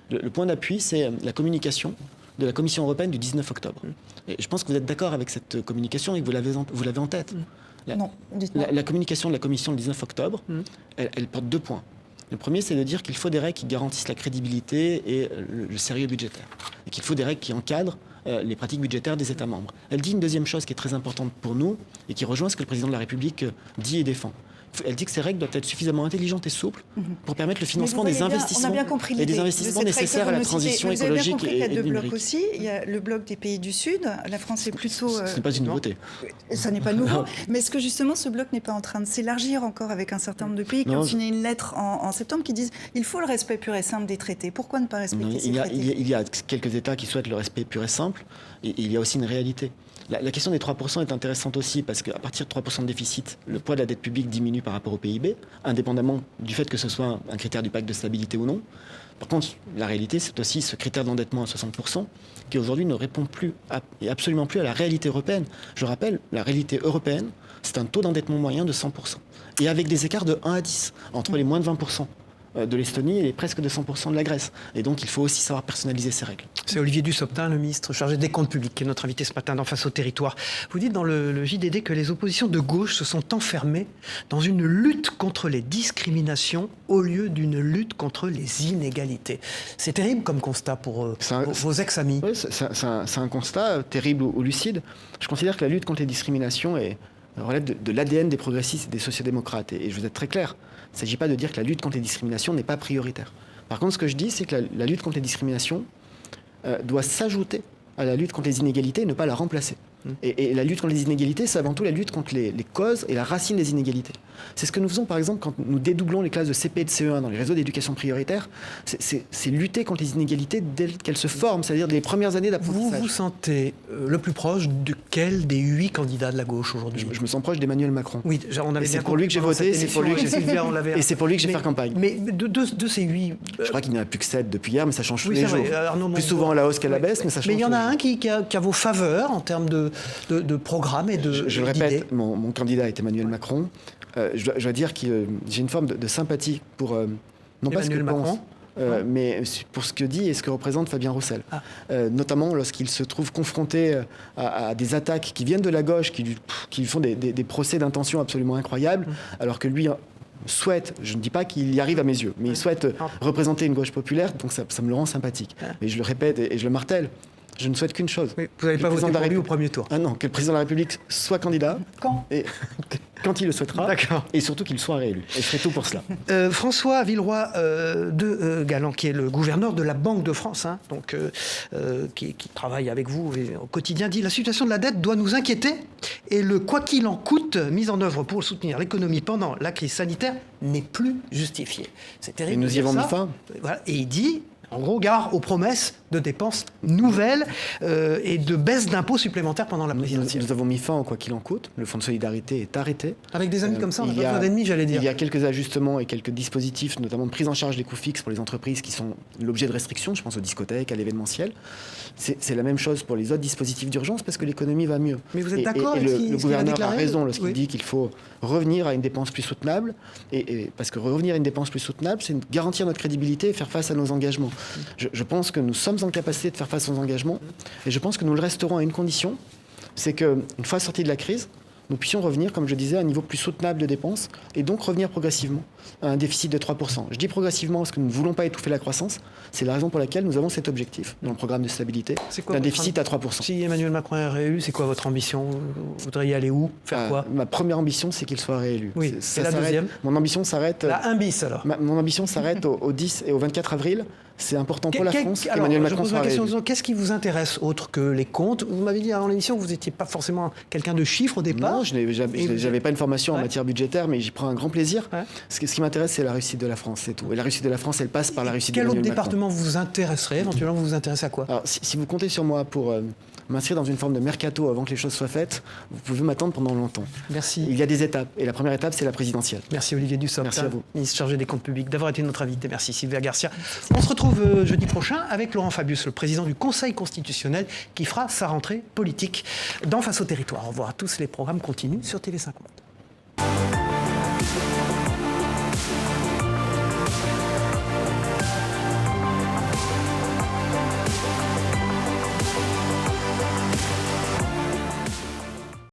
Le point d'appui, c'est la communication de la Commission européenne du 19 octobre. Et je pense que vous êtes d'accord avec cette communication et que vous l'avez en tête. Non, dites-moi. La communication de la Commission du 19 octobre, elle porte 2 points. Le premier, c'est de dire qu'il faut des règles qui garantissent la crédibilité et le sérieux budgétaire. Et qu'il faut des règles qui encadrent les pratiques budgétaires des États membres. Elle dit une deuxième chose qui est très importante pour nous et qui rejoint ce que le président de la République dit et défend. Elle dit que ces règles doivent être suffisamment intelligentes et souples pour permettre le financement des investissements et des investissements nécessaires à la transition écologique et numérique. Il y a 2 blocs numérique. aussi. Il y a le bloc des pays du Sud. La France est plutôt... Ce n'est pas une nouveauté. Ça n'est pas nouveau. Mais est-ce que justement ce bloc n'est pas en train de s'élargir encore avec un certain nombre de pays qui ont signé une lettre en septembre qui disent il faut le respect pur et simple des traités. Pourquoi ne pas respecter ces traités? Il y a quelques États qui souhaitent le respect pur et simple. Et il y a aussi une réalité. La question des 3% est intéressante aussi parce qu'à partir de 3% de déficit, le poids de la dette publique diminue par rapport au PIB, indépendamment du fait que ce soit un critère du pacte de stabilité ou non. Par contre, la réalité, c'est aussi ce critère d'endettement à 60% qui aujourd'hui ne répond plus et absolument plus à la réalité européenne. Je rappelle, la réalité européenne, c'est un taux d'endettement moyen de 100%. Et avec des écarts de 1 à 10, entre les moins de 20% de l'Estonie et les presque de 100% de la Grèce. Et donc, il faut aussi savoir personnaliser ces règles. C'est Olivier Dussopt, le ministre chargé des comptes publics, qui est notre invité ce matin dans Face au territoire. Vous dites dans le JDD que les oppositions de gauche se sont enfermées dans une lutte contre les discriminations au lieu d'une lutte contre les inégalités. C'est terrible comme constat pour vos ex-amis. Oui, c'est un constat terrible ou lucide. Je considère que la lutte contre les discriminations relève de l'ADN des progressistes et des sociodémocrates. Et je veux être très clair. Il ne s'agit pas de dire que la lutte contre les discriminations n'est pas prioritaire. Par contre, ce que je dis, c'est que la lutte contre les discriminations doit s'ajouter à la lutte contre les inégalités et ne pas la remplacer. Et la lutte contre les inégalités, c'est avant tout la lutte contre les causes et la racine des inégalités. C'est ce que nous faisons, par exemple, quand nous dédoublons les classes de CP et de CE1 dans les réseaux d'éducation prioritaire. C'est lutter contre les inégalités dès qu'elles se forment, c'est-à-dire les premières années d'apprentissage. Vous vous sentez le plus proche de quel des 8 candidats de la gauche aujourd'hui? Je me sens proche d'Emmanuel Macron. Oui, on avait c'est pour lui que j'ai voté, et c'est pour lui que j'ai fait campagne. Mais de ces 8... Je crois qu'il n'y en a plus que 7 depuis hier, mais ça change tous oui, les jours. Plus souvent à la hausse qu'à la baisse, mais ça change. Mais il y en a un qui a vos faveurs en termes de programme et de je le répète, mon candidat est Emmanuel Macron. Je dois dire que j'ai une forme de sympathie pour, non pas ce que pense, mais pour ce que dit et ce que représente Fabien Roussel. Notamment lorsqu'il se trouve confronté à des attaques qui viennent de la gauche, qui font des procès d'intention absolument incroyables, alors que lui souhaite, je ne dis pas qu'il y arrive à mes yeux, mais il souhaite représenter une gauche populaire, donc ça me le rend sympathique. Mais je le répète et je le martèle. Je ne souhaite qu'une chose. Oui, vous n'avez pas voté pour lui au premier tour. Ah non, que le président de la République soit candidat. Quand Quand il le souhaitera. D'accord. Et surtout qu'il soit réélu. Et je ferai tout pour cela. François Villeroy de Galland, qui est le gouverneur de la Banque de France, donc, qui travaille avec vous au quotidien, dit « La situation de la dette doit nous inquiéter et le quoi qu'il en coûte mis en œuvre pour soutenir l'économie pendant la crise sanitaire n'est plus justifié. » C'est terrible. Et nous y avons mis fin. Voilà. Et il dit... En gros, gare aux promesses de dépenses nouvelles et de baisse d'impôts supplémentaires pendant la présidentielle. Nous avons mis fin au quoi qu'il en coûte. Le fonds de solidarité est arrêté. Avec des amis comme ça, on n'a pas besoin d'ennemis, j'allais dire. Il y a quelques ajustements et quelques dispositifs, notamment de prise en charge des coûts fixes pour les entreprises qui sont l'objet de restrictions. Je pense aux discothèques, à l'événementiel. C'est la même chose pour les autres dispositifs d'urgence parce que l'économie va mieux. Mais vous êtes d'accord avec le gouverneur a raison lorsqu'il dit qu'il faut revenir à une dépense plus soutenable. Parce que revenir à une dépense plus soutenable, c'est garantir notre crédibilité et faire face à nos engagements. Je pense que nous sommes en capacité de faire face aux engagements et je pense que nous le resterons à une condition, c'est qu'une fois sortis de la crise, nous puissions revenir, comme je disais, à un niveau plus soutenable de dépenses et donc revenir progressivement à un déficit de 3%. Je dis progressivement parce que nous ne voulons pas étouffer la croissance. C'est la raison pour laquelle nous avons cet objectif dans le programme de stabilité d'un déficit à 3%. Si Emmanuel Macron est réélu, c'est quoi votre ambition? Vous voudriez aller où? Faire quoi? Ma première ambition, c'est qu'il soit réélu. Oui, c'est la deuxième. Mon ambition s'arrête... La 1 bis, alors. Mon ambition s'arrête au 10 et au 24 avril. C'est important pour la France qu'Emmanuel Macron soit réélu. Qu'est-ce qui vous intéresse autre que les comptes? Vous m'avez dit avant l'émission que vous n'étiez pas forcément quelqu'un de chiffres au départ. Non, je n'avais pas une formation en matière budgétaire, mais j'y prends un grand plaisir. Ouais. Ce qui m'intéresse, c'est la réussite de la France, c'est tout. Et la réussite de la France, elle passe par la réussite d'Emmanuel Macron. Quel autre département vous intéresserait? Éventuellement, vous vous intéressez à quoi? Alors, si vous comptez sur moi pour m'inscrire dans une forme de mercato avant que les choses soient faites, vous pouvez m'attendre pendant longtemps. Merci. Il y a des étapes. Et la première étape, c'est la présidentielle. Merci Olivier Dussopt, merci à vous. ministre chargé des comptes publics, d'avoir été notre invité. Merci Sylvia Garcia. On se retrouve jeudi prochain avec Laurent Fabius, le président du Conseil constitutionnel, qui fera sa rentrée politique dans Face au territoire. Au revoir à tous. Les programmes continuent sur TV5 Monde.